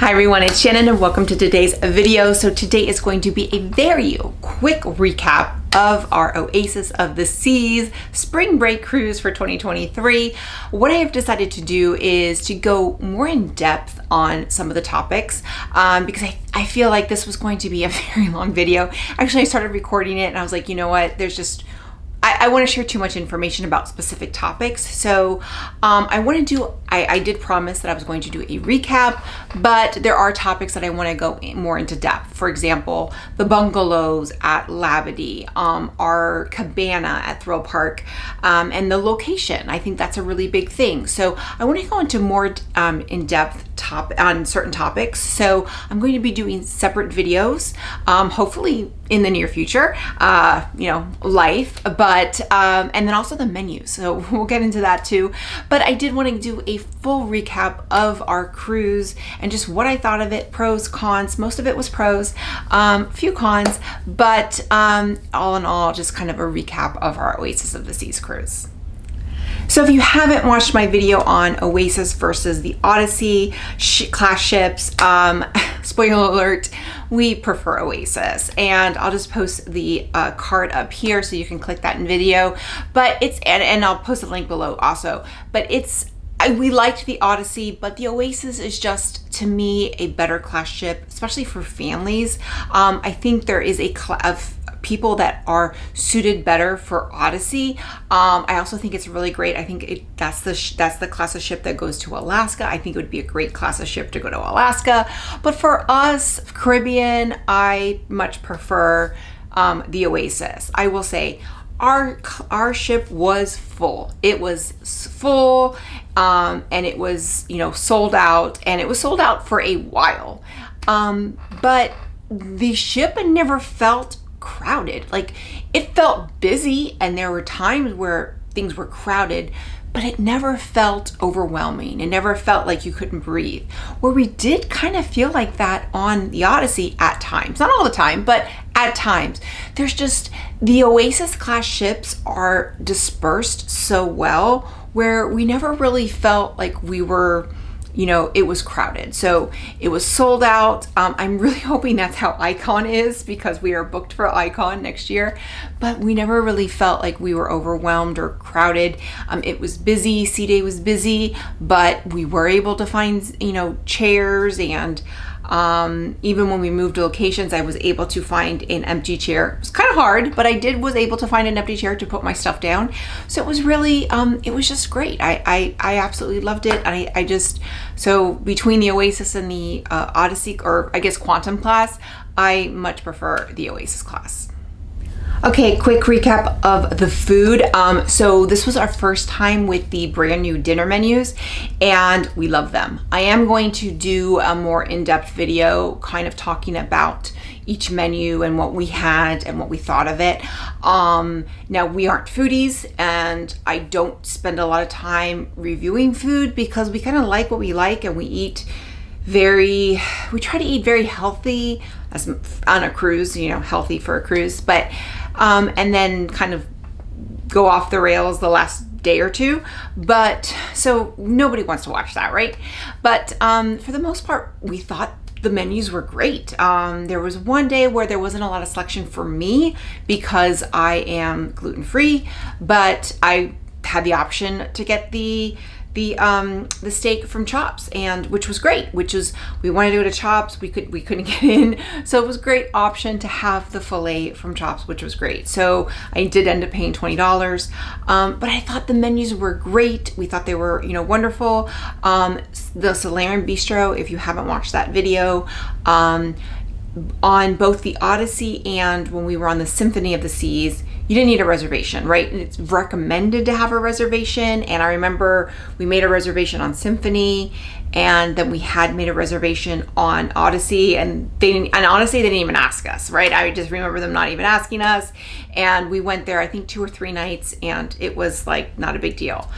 Hi everyone, it's Shannon and welcome to today's video. So today is going to be a very quick recap of our Oasis of the Seas spring break cruise for 2023. What I have decided to do is to go more in depth on some of the topics because I feel like this was going to be a very long video. Actually, I started recording it and I was like, you know what, I want to share too much information about specific topics. So I did promise that I was going to do a recap, but there are topics that I want to go more into depth. For example, the bungalows at Blvd, our cabana at Thrill Park, and the location. I think that's a really big thing. So I want to go into more in-depth on certain topics. So I'm going to be doing separate videos, hopefully in the near future, but and then also the menus. So we'll get into that too. But I did want to do a full recap of our cruise and just what I thought of it, pros, cons. Most of it was pros, few cons, but all in all, just kind of a recap of our Oasis of the Seas cruise. So if you haven't watched my video on Oasis versus the Odyssey class ships, spoiler alert, we prefer Oasis, and I'll just post the card up here so you can click that in video. But and I'll post a link below also. But we liked the Odyssey, but the Oasis is just, to me, a better class ship, especially for families. I think there is a of people that are suited better for Odyssey. I also think it's really great. I think that's the class of ship that goes to Alaska. I think it would be a great class of ship to go to Alaska. But for us, Caribbean, I much prefer the Oasis. I will say our ship was full. It was full, and it was sold out, and it was sold out for a while. But the ship never felt crowded. Like, it felt busy and there were times where things were crowded, but it never felt overwhelming. It never felt like you couldn't breathe. Where we did kind of feel like that on the Odyssey at times, not all the time, but at times. There's just, the Oasis class ships are dispersed so well where we never really felt like we were, it was crowded. So it was sold out. I'm really hoping that's how Icon is, because we are booked for Icon next year, but we never really felt like we were overwhelmed or crowded. It was busy. Sea Day was busy, but we were able to find, chairs, and even when we moved locations, I was able to find an empty chair. It was kind of hard, but I was able to find an empty chair to put my stuff down. So it was really, it was just great. I absolutely loved it. So between the Oasis and the Odyssey, or I guess Quantum class, I much prefer the Oasis class. Okay, quick recap of the food. So this was our first time with the brand new dinner menus, and we love them. I am going to do a more in-depth video kind of talking about each menu and what we had and what we thought of it. Now, we aren't foodies, and I don't spend a lot of time reviewing food because we kind of like what we like, and we try to eat very healthy as on a cruise, healthy for a cruise, but and then kind of go off the rails the last day or two. But so nobody wants to watch that, right? But for the most part, we thought the menus were great. There was one day where there wasn't a lot of selection for me because I am gluten-free, but I had the option to get the steak from Chops, and which was great. We wanted to go to Chops, we couldn't get in, so it was a great option to have the filet from Chops, which was great. So I did end up paying $20, but I thought the menus were great. We thought they were wonderful. The Solarium Bistro, if you haven't watched that video, on both the Odyssey and when we were on the Symphony of the Seas, you didn't need a reservation, right? It's recommended to have a reservation. And I remember we made a reservation on Symphony, and then we had made a reservation on Odyssey, and honestly, they didn't even ask us, right? I just remember them not even asking us. And we went there, I think 2 or 3 nights, and it was like not a big deal.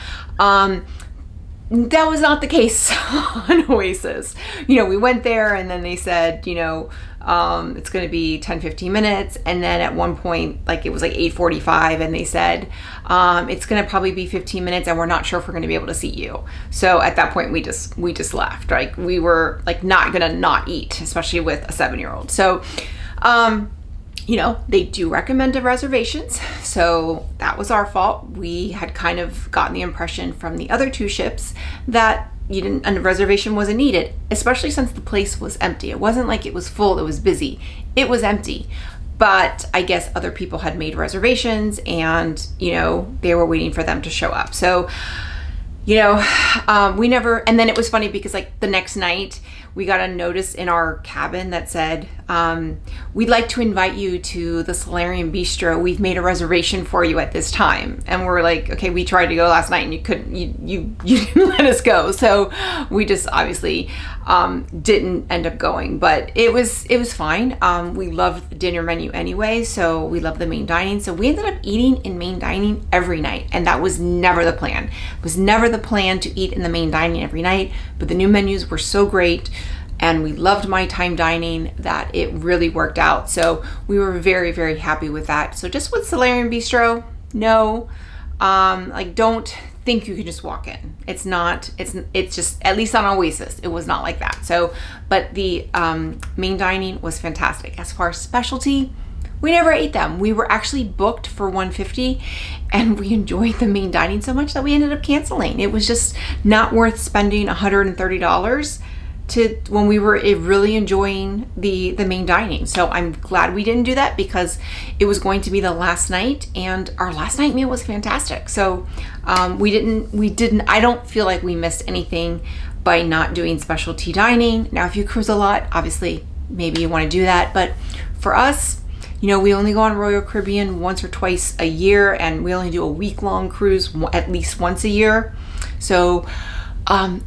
That was not the case on Oasis. You know, we went there and then they said, you know, it's going to be 10-15 minutes. And then at one point, like it was like 8:45 and they said, it's going to probably be 15 minutes and we're not sure if we're going to be able to seat you. So at that point we just left. Like we were like not going to not eat, especially with a 7-year-old. So, you know, they do recommend reservations. So that was our fault. We had kind of gotten the impression from the other 2 ships that a reservation wasn't needed, especially since the place was empty. It wasn't like it was full, it was busy. It was empty. But I guess other people had made reservations and, you know, they were waiting for them to show up. So, you know, we never, and then it was funny because like the next night we got a notice in our cabin that said, we'd like to invite you to the Solarium Bistro. We've made a reservation for you at this time. And we're like, okay, we tried to go last night and you couldn't, you didn't let us go. So we just obviously didn't end up going, but it was fine. We loved the dinner menu anyway, so we loved the main dining. So we ended up eating in main dining every night, and that was never the plan. It was never the plan to eat in the main dining every night, but the new menus were so great and we loved my time dining that it really worked out. So we were very, very happy with that. So just with Solarium Bistro, no, like don't think you can just walk in. It's just, at least on Oasis, it was not like that. So, but the main dining was fantastic. As far as specialty, we never ate them. We were actually booked for $150 and we enjoyed the main dining so much that we ended up canceling. It was just not worth spending $130 to when we were really enjoying the main dining. So I'm glad we didn't do that because it was going to be the last night and our last night meal was fantastic. So we didn't, I don't feel like we missed anything by not doing specialty dining. Now, if you cruise a lot, obviously maybe you want to do that. But for us, you know, we only go on Royal Caribbean once or twice a year and we only do a week-long cruise at least once a year. So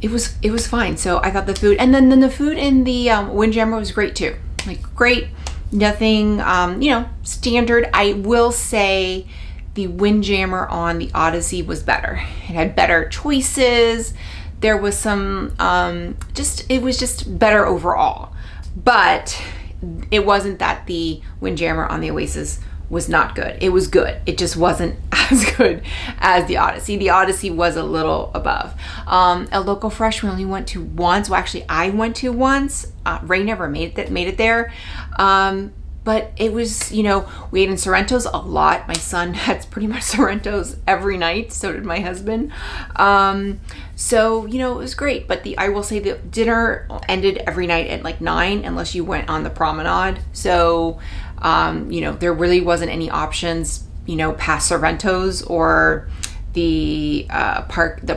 it was fine. So I thought the food, and then the food in the Windjammer was great too. Like great, nothing, you know, standard. I will say the Windjammer on the Odyssey was better. It had better choices. There was some, it was just better overall. But it wasn't that the Windjammer on the Oasis was not good. It was good. It just wasn't as good as the Odyssey. The Odyssey was a little above. El Loco Fresh we only went to once. Well, actually I went to once. Ray never made it there. But it was, you know, we ate in Sorrento's a lot. My son had pretty much Sorrento's every night. So did my husband. So, you know, it was great. But I will say the dinner ended every night at like 9 unless you went on the promenade. So, you know, there really wasn't any options, you know, past Sorrento's or the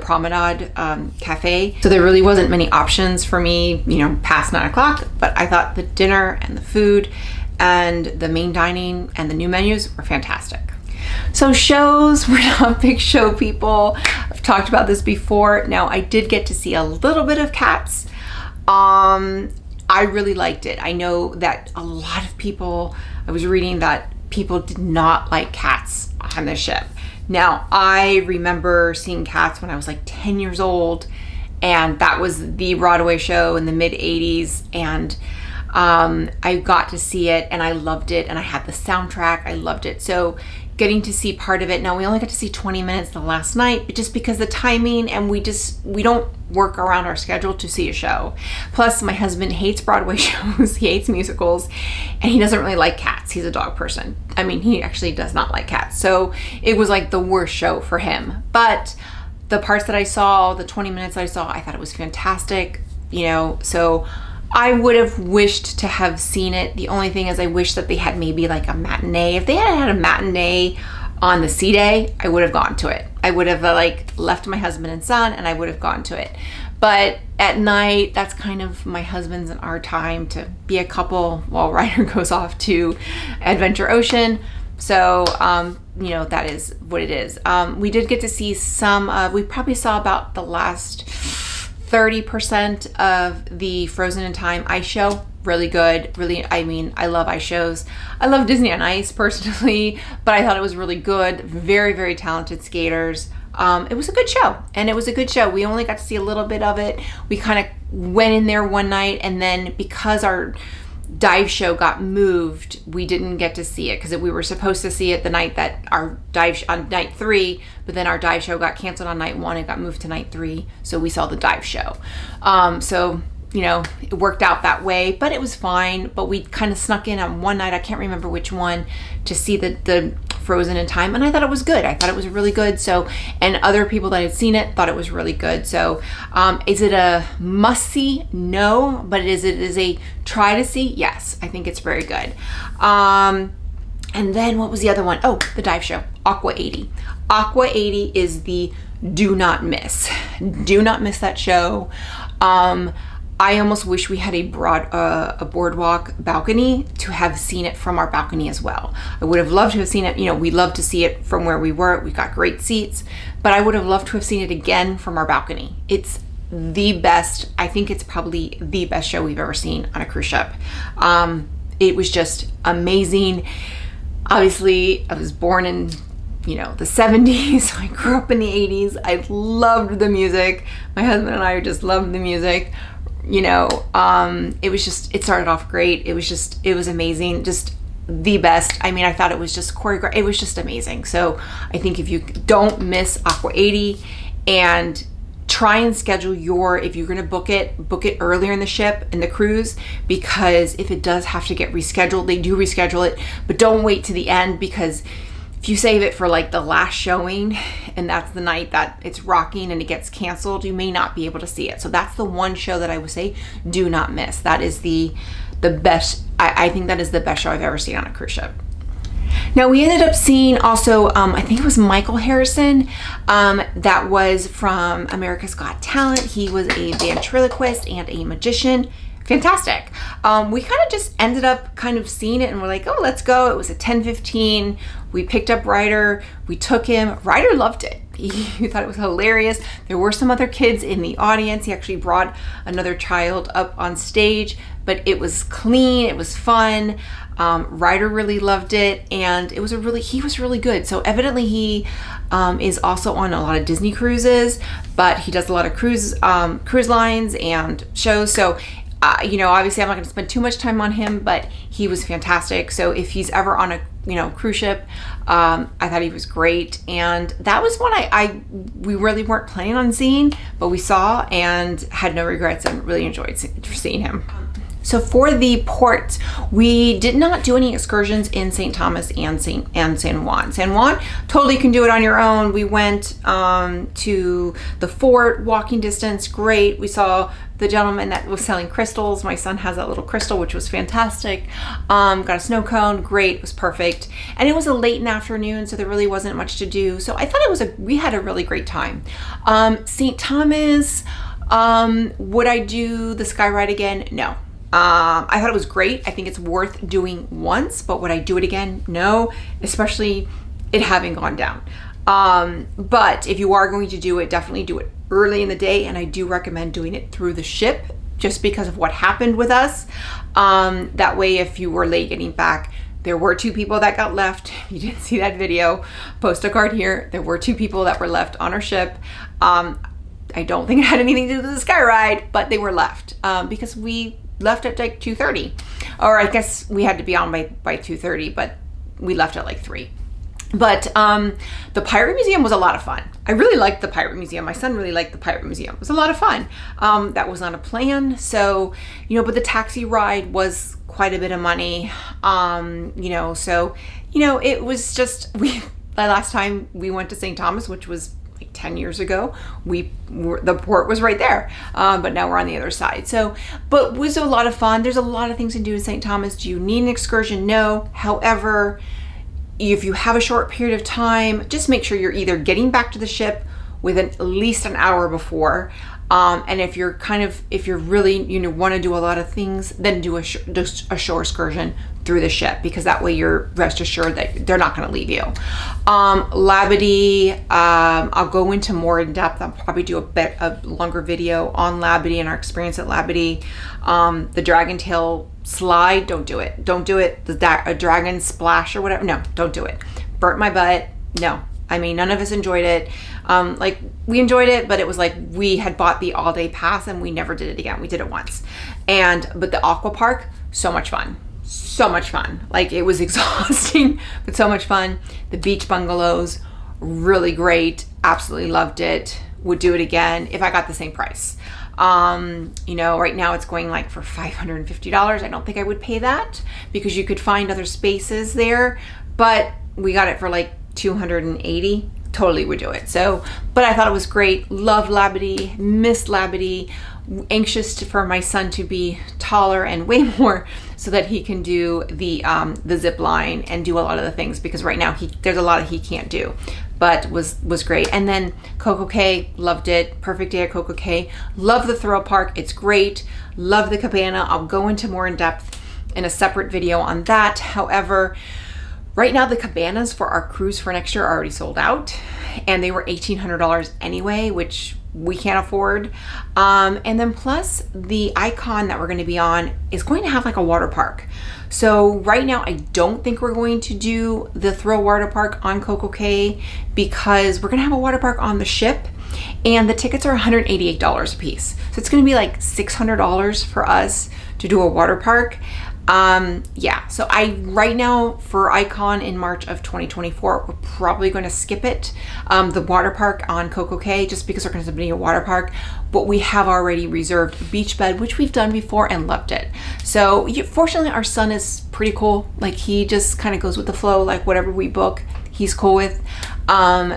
promenade cafe. So there really wasn't many options for me, you know, past 9 o'clock. But I thought the dinner and the food and the main dining and the new menus were fantastic. So shows, we're not big show people. I've talked about this before. Now I did get to see a little bit of Cats. I really liked it. I know that a lot of people, I was reading that people did not like Cats on the ship. Now I remember seeing Cats when I was like 10 years old, and that was the Broadway show in the mid 80s, and I got to see it and I loved it, and I had the soundtrack. I loved it. So getting to see part of it. Now we only got to see 20 minutes the last night, but just because the timing, and we don't work around our schedule to see a show. Plus my husband hates Broadway shows. He hates musicals and he doesn't really like Cats. He's a dog person. I mean, he actually does not like cats. So it was like the worst show for him. But the parts that I saw, the 20 minutes I saw, I thought it was fantastic, you know, so I would have wished to have seen it. The only thing is I wish that they had maybe like a matinee. If they had a matinee on the sea day, I would have gone to it. I would have like left my husband and son and I would have gone to it. But at night, that's kind of my husband's and our time to be a couple while Ryder goes off to Adventure Ocean. So, you know, that is what it is. We did get to see we probably saw about the last 30% of the Frozen in Time ice show. Really good. Really, I mean, I love ice shows. I love Disney on Ice personally, but I thought it was really good. Very, very talented skaters. it was a good show, and it was a good show. We only got to see a little bit of it. We kind of went in there one night, and then because our dive show got moved, we didn't get to see it, because we were supposed to see it the night that our on night 3, but then our dive show got canceled on night 1 and got moved to night 3, so we saw the dive show. So you know, it worked out that way, but it was fine. But we kind of snuck in on one night, I can't remember which one, to see the Frozen in Time, and I thought it was good. I thought it was really good. So, and other people that had seen it thought it was really good. So, is it a must-see? No, but it is a try to see? Yes, I think it's very good. And then what was the other one? Oh, the dive show, Aqua 80. Aqua 80 is the do not miss. Do not miss that show. I almost wish we had a boardwalk balcony to have seen it from our balcony as well. I would have loved to have seen it. You know, we love to see it from where we were. We got great seats, but I would have loved to have seen it again from our balcony. It's the best. I think it's probably the best show we've ever seen on a cruise ship. It was just amazing. Obviously, I was born in, you know, the 70s. So I grew up in the 80s. I loved the music. My husband and I just loved the music. You know, it started off great. It was amazing. Just the best. I mean, I thought it was just choreographed. It was just amazing. So I think if you don't miss Aqua 80, and try and schedule if you're going to book it earlier in the ship, in the cruise, because if it does have to get rescheduled, they do reschedule it, but don't wait to the end, because if you save it for like the last showing and that's the night that it's rocking and it gets canceled, you may not be able to see it. So that's the one show that I would say do not miss. That is the best. I think that is the best show I've ever seen on a cruise ship. Now we ended up seeing also, I think it was Michael Harrison, that was from America's Got Talent. He was a ventriloquist and a magician. Fantastic. We kind of just ended up kind of seeing it and we're like, oh, let's go. It was at 10:15. We picked up Ryder. We took him. Ryder loved it. He thought it was hilarious. There were some other kids in the audience. He actually brought another child up on stage, but it was clean. It was fun. Ryder really loved it, and he was really good. So evidently he is also on a lot of Disney cruises, but he does a lot of cruise lines and shows. So you know, obviously I'm not going to spend too much time on him, but he was fantastic. So if he's ever on a, you know, cruise ship, I thought he was great. And that was one we really weren't planning on seeing, but we saw and had no regrets and really enjoyed seeing him. So for the ports, we did not do any excursions in St. Thomas and San Juan. San Juan, totally can do it on your own. We went to the fort, walking distance, great. We saw the gentleman that was selling crystals. My son has that little crystal, which was fantastic. Got a snow cone, great, it was perfect. And it was a late in the afternoon, so there really wasn't much to do. So I thought we had a really great time. St. Thomas, would I do the sky ride again? No. I thought it was great. I think it's worth doing once, but would I do it again? No, especially it having gone down. But if you are going to do it, definitely do it early in the day. And I do recommend doing it through the ship just because of what happened with us. That way, if you were late getting back, there were 2 people that got left. If you didn't see that video, post a card here. There were 2 people that were left on our ship. I don't think it had anything to do with the sky ride, but they were left because we left at like 2:30, or I guess we had to be on by 2:30, but we left at like 3. But the Pirate Museum was a lot of fun. I really liked the Pirate Museum. My son really liked the Pirate Museum. It was a lot of fun. That was on a plan. So, you know, but the taxi ride was quite a bit of money. You know, so, you know, it was just, the last time we went to St. Thomas, which was 10 years ago, the port was right there, but now we're on the other side. So, but it was a lot of fun. There's a lot of things to do in St. Thomas. Do you need an excursion? No. However, if you have a short period of time, just make sure you're either getting back to the ship within at least an hour before, and if you're really, you know, want to do a lot of things, then do just a shore excursion through the ship, because that way you're rest assured that they're not going to leave you. Blvd, I'll go into more in depth. I'll probably do a longer video on Blvd and our experience at Blvd. The dragon tail slide, don't do it. Don't do it. A dragon splash or whatever, no, don't do it. Burnt my butt, no. I mean, none of us enjoyed it. Like, we enjoyed it, but it was like we had bought the all-day pass and we never did it again. We did it once. But the aqua park, so much fun. So much fun. Like, it was exhausting, but so much fun. The beach bungalows, really great. Absolutely loved it. Would do it again if I got the same price. You know, right now it's going like for $550. I don't think I would pay that because you could find other spaces there, but we got it for like $280. Totally would do it. So, but I thought it was great. Loved Blvd, missed Blvd, anxious for my son to be taller and way more so that he can do the zip line and do a lot of the things, because right now there's a lot he can't do, but was great. And then Coco Cay, loved it. Perfect day at Coco Cay. Love the thrill park. It's great. Love the cabana. I'll go into more in depth in a separate video on that. However, right now the cabanas for our cruise for next year are already sold out, and they were $1,800 anyway, which we can't afford. And then plus the Icon that we're going to be on is going to have like a water park. So right now I don't think we're going to do the Thrill Water Park on Coco Cay because we're going to have a water park on the ship, and the tickets are $188 a piece. So it's going to be like $600 for us to do a water park. Yeah, so right now for Icon in March of 2024, we're probably going to skip it, the water park on Coco Cay, just because we're going to be a water park, but we have already reserved beach bed, which we've done before and loved it. So fortunately our son is pretty cool. Like, he just kind of goes with the flow, like whatever we book, he's cool with.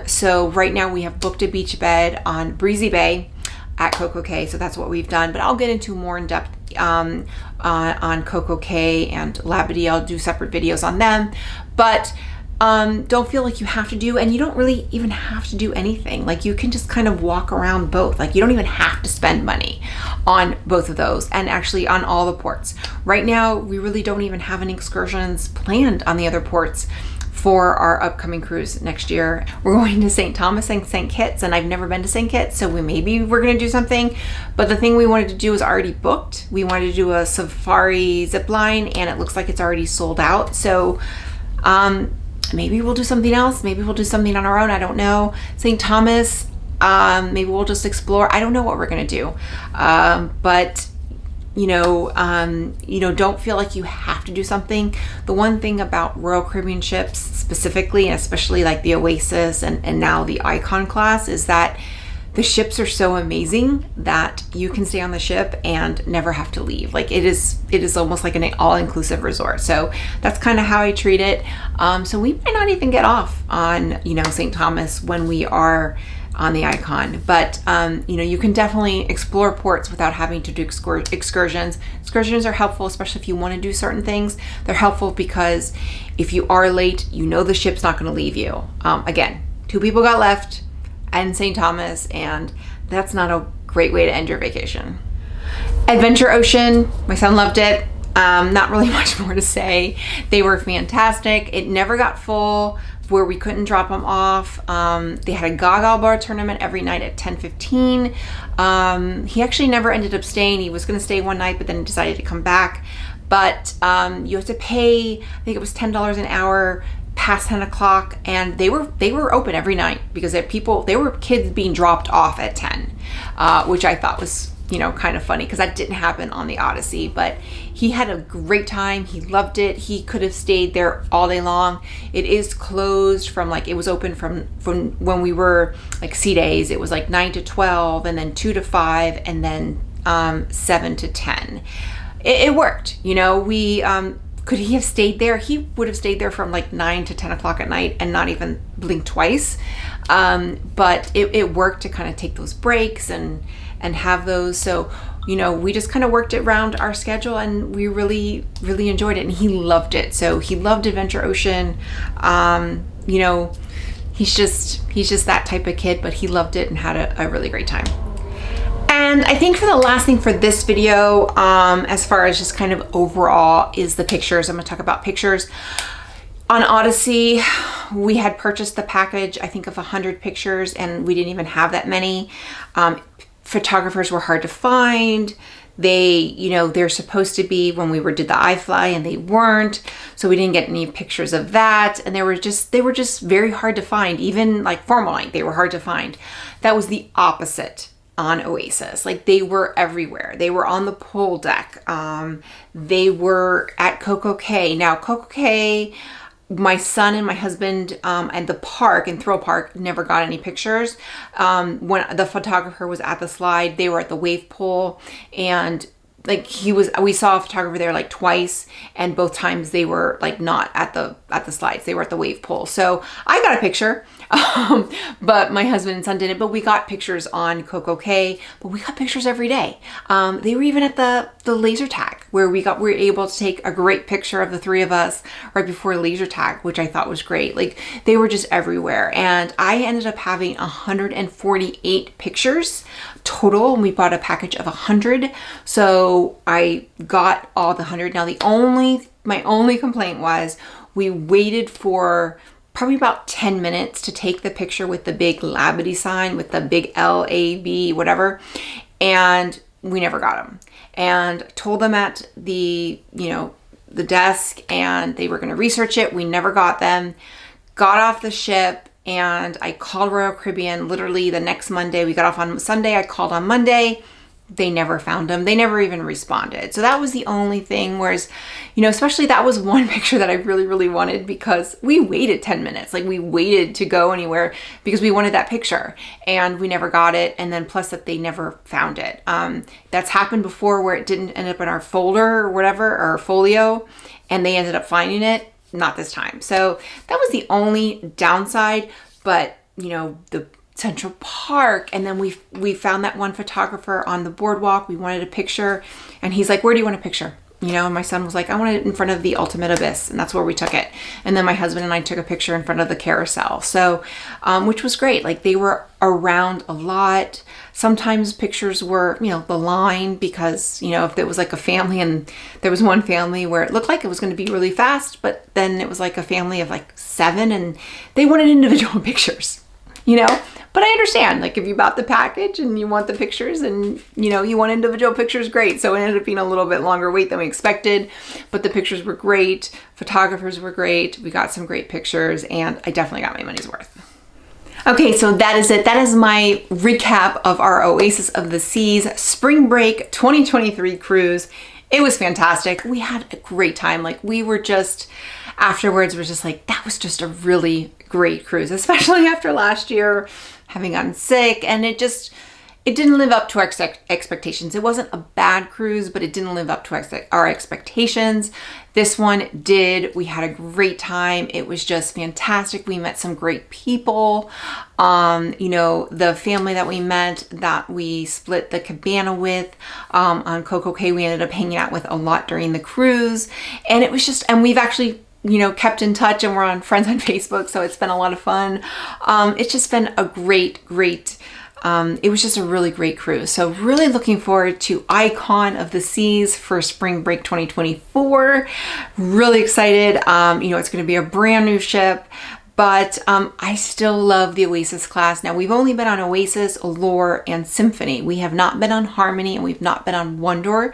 So right now we have booked a beach bed on Breezy Bay at Coco Cay, so that's what we've done, but I'll get into more in depth on Coco Cay and Blvd. I'll do separate videos on them, but don't feel like you have to do, and you don't really even have to do anything. Like, you can just kind of walk around both. Like, you don't even have to spend money on both of those, and actually on all the ports. Right now we really don't even have any excursions planned on the other ports for our upcoming cruise next year. We're going to St. Thomas and St. Kitts, and I've never been to St. Kitts, so we're gonna do something. But the thing we wanted to do is already booked. We wanted to do a safari zip line, and it looks like it's already sold out. So maybe we'll do something else. Maybe we'll do something on our own. I don't know. St. Thomas, maybe we'll just explore. I don't know what we're gonna do, but don't feel like you have to do something. The one thing about Royal Caribbean ships specifically, and especially like the Oasis and now the Icon class, is that the ships are so amazing that you can stay on the ship and never have to leave. Like, it is almost like an all-inclusive resort. So that's kind of how I treat it. So we might not even get off on, St. Thomas when we are on the Icon, but you can definitely explore ports without having to do excursions. Excursions are helpful, especially if you want to do certain things. They're helpful because if you are late, the ship's not going to leave you. Again, 2 people got left and St. Thomas, and that's not a great way to end your vacation. Adventure Ocean, my son loved it. Not really much more to say. They were fantastic. It never got full where we couldn't drop them off. They had a Gaga bar tournament every night at 10:15. He actually never ended up staying. He was going to stay one night, but then decided to come back. But you have to pay, I think it was $10 an hour past 10 o'clock, and they were open every night because there were kids being dropped off at 10, which I thought was kind of funny because that didn't happen on the Odyssey. But he had a great time. He loved it. He could have stayed there all day long. It is closed from it was open from when we were like sea days. It was like 9 to 12, and then 2 to 5, and then 7 to 10. It worked. We could he have stayed there? He would have stayed there from like 9 to 10 o'clock at night and not even blinked twice. But it worked to kind of take those breaks and have those. So, we just kind of worked it around our schedule, and we really, really enjoyed it, and he loved it. So he loved Adventure Ocean. He's just that type of kid, but he loved it and had a really great time. And I think for the last thing for this video, as far as just kind of overall, is the pictures. I'm gonna talk about pictures. On Odyssey, we had purchased the package, I think of 100 pictures, and we didn't even have that many. Photographers were hard to find. they're supposed to be when we did the iFly, and they weren't. So we didn't get any pictures of that. And they were just very hard to find. Even like formal night, they were hard to find. That was the opposite on Oasis. Like, they were everywhere. They were on the pool deck. They were at Coco Cay. Now, Coco Cay, my son and my husband at the park, in Thrill Park, never got any pictures. When the photographer was at the slide, they were at the wave pool, and like we saw a photographer there like twice, and both times they were like not at the slides. They were at the wave pool. So I got a picture, but my husband and son didn't. But we got pictures on Coco Cay. But we got pictures every day. They were even at the laser tag, where we were able to take a great picture of the three of us right before laser tag, which I thought was great. Like, they were just everywhere, and I ended up having 148 pictures total, and we bought a package of 100. So I got all the 100. Now, my only complaint was we waited for probably about 10 minutes to take the picture with the big Blvd sign, with the big LAB, whatever, and we never got them. And told them at the desk, and they were going to research it. We never got them. Got off the ship, and I called Royal Caribbean literally the next Monday. We got off on Sunday. I called on Monday. They never found them. They never even responded. So that was the only thing. Whereas, especially that was one picture that I really, really wanted, because we waited 10 minutes. Like, we waited to go anywhere because we wanted that picture, and we never got it. And then plus that they never found it. That's happened before, where it didn't end up in our folder or whatever, or our folio, and they ended up finding it. Not this time. So that was the only downside. But, the Central Park, and then we found that one photographer on the boardwalk. We wanted a picture, and he's like, "Where do you want a picture?" And my son was like, "I want it in front of the Ultimate Abyss," and that's where we took it. And then my husband and I took a picture in front of the carousel. So, which was great. Like, they were around a lot. Sometimes pictures were, the line, because, if there was like a family, and there was one family where it looked like it was going to be really fast, but then it was like a family of like 7, and they wanted individual pictures, But I understand, like, if you bought the package and you want the pictures, and, you want individual pictures, great. So it ended up being a little bit longer wait than we expected, but the pictures were great. Photographers were great. We got some great pictures, and I definitely got my money's worth. Okay, so that is it. That is my recap of our Oasis of the Seas Spring Break 2023 cruise. It was fantastic. We had a great time. Like, we were just, afterwards, we're just like, that was just a really great cruise, especially after last year, having gotten sick, and it didn't live up to our expectations. It wasn't a bad cruise, but it didn't live up to our expectations. This one did. We had a great time. It was just fantastic. We met some great people. The family that we met, that we split the cabana with on Coco Cay, we ended up hanging out with a lot during the cruise. And it was just, and we've actually kept in touch, and we're on friends on Facebook. So it's been a lot of fun. It's just been a great, it was just a really great cruise. So really looking forward to Icon of the Seas for Spring Break 2024. Really excited. It's going to be a brand new ship, but I still love the Oasis class. Now, we've only been on Oasis, Allure, and Symphony. We have not been on Harmony, and we've not been on Wonder.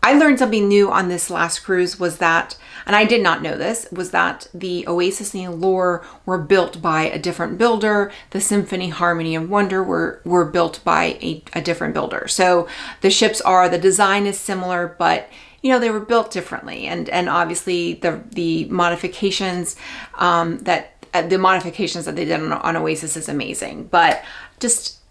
I learned something new on this last cruise, was that, and I did not know this, was that the Oasis and the Allure were built by a different builder. The Symphony, Harmony, and Wonder were built by a different builder. So the ships the design is similar, but they were built differently. And obviously the modifications that they did on Oasis is amazing, but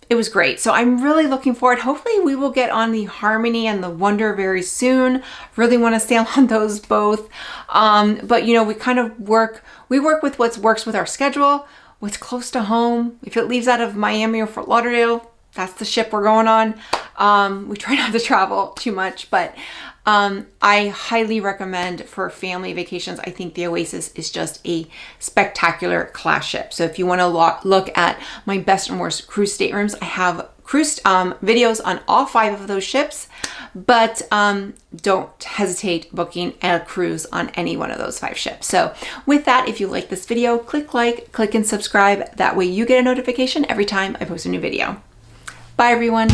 it was great. So I'm really looking forward. Hopefully we will get on the Harmony and the Wonder very soon. Really want to sail on those both. But we kind of work with what works with our schedule, what's close to home. If it leaves out of Miami or Fort Lauderdale, that's the ship we're going on. We try not to travel too much, but I highly recommend for family vacations. I think the Oasis is just a spectacular class ship. So if you want to look at my best and worst cruise staterooms, I have cruise videos on all 5 of those ships, but don't hesitate booking a cruise on any one of those 5 ships. So with that, if you like this video, click like, click and subscribe. That way you get a notification every time I post a new video. Bye everyone.